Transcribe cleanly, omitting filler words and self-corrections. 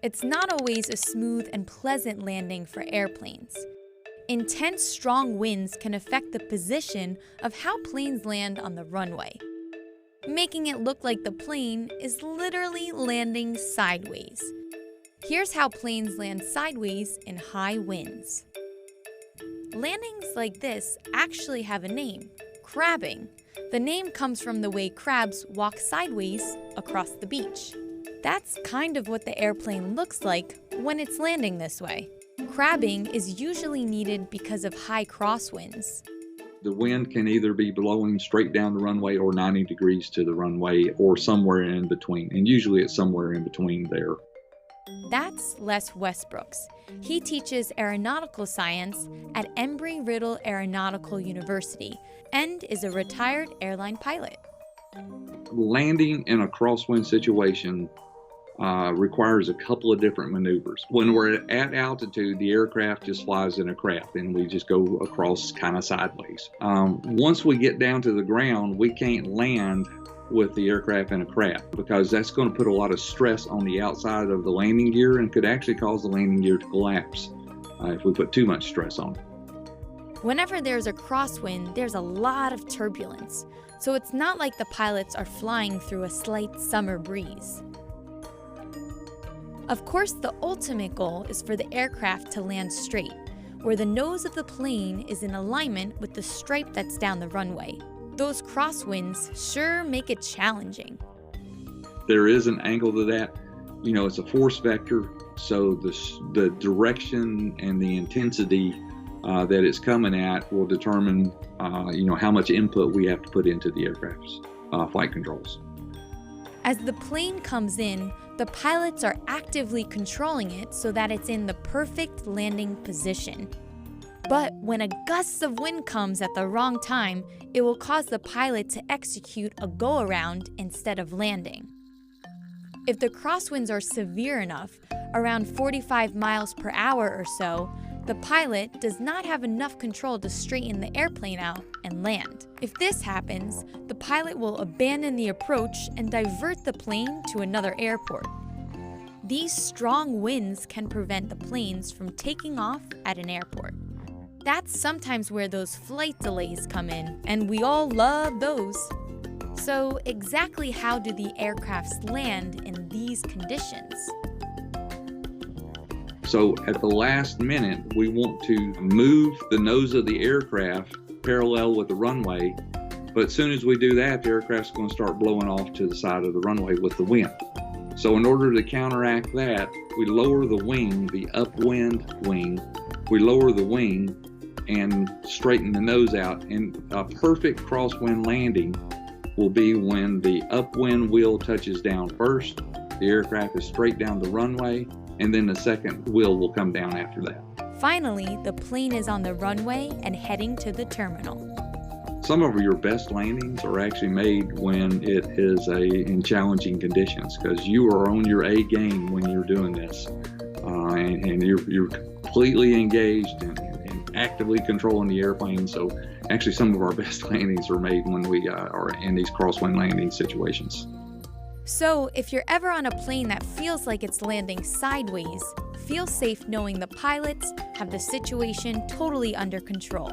It's not always a smooth and pleasant landing for airplanes. Intense, strong winds can affect the position of how planes land on the runway, making it look like the plane is literally landing sideways. Here's how planes land sideways in high winds. Landings like this actually have a name: crabbing. The name comes from the way crabs walk sideways across the beach. That's kind of what the airplane looks like when it's landing this way. Crabbing is usually needed because of high crosswinds. The wind can either be blowing straight down the runway or 90 degrees to the runway or somewhere in between, and usually it's somewhere in between there. That's Les Westbrooks. He teaches aeronautical science at Embry-Riddle Aeronautical University and is a retired airline pilot. Landing in a crosswind situation requires a couple of different maneuvers. When we're at altitude, the aircraft just flies in a craft and we just go across kind of sideways. Once we get down to the ground, we can't land with the aircraft in a craft because that's going to put a lot of stress on the outside of the landing gear and could actually cause the landing gear to collapse if we put too much stress on it. Whenever there's a crosswind, there's a lot of turbulence, so it's not like the pilots are flying through a slight summer breeze. Of course, the ultimate goal is for the aircraft to land straight, where the nose of the plane is in alignment with the stripe that's down the runway. Those crosswinds sure make it challenging. There is an angle to that. You know, it's a force vector, so the direction and the intensity that it's coming at will determine, how much input we have to put into the aircraft's flight controls. As the plane comes in, the pilots are actively controlling it so that it's in the perfect landing position. But when a gust of wind comes at the wrong time, it will cause the pilot to execute a go-around instead of landing. If the crosswinds are severe enough, around 45 miles per hour or so, the pilot does not have enough control to straighten the airplane out and land. If this happens, the pilot will abandon the approach and divert the plane to another airport. These strong winds can prevent the planes from taking off at an airport. That's sometimes where those flight delays come in, and we all love those. So exactly how do the aircrafts land in these conditions? So at the last minute, we want to move the nose of the aircraft parallel with the runway, but as soon as we do that, the aircraft's going to start blowing off to the side of the runway with the wind. So in order to counteract that, we lower the wing, the upwind wing, we lower the wing and straighten the nose out. And a perfect crosswind landing will be when the upwind wheel touches down first, the aircraft is straight down the runway, and then the second wheel will come down after that. Finally, the plane is on the runway and heading to the terminal. Some of your best landings are actually made when it is in challenging conditions because you are on your A game when you're doing this. And you're completely engaged and actively controlling the airplane. So actually some of our best landings are made when we are in these crosswind landing situations. So if you're ever on a plane that feels like it's landing sideways, feel safe knowing the pilots have the situation totally under control.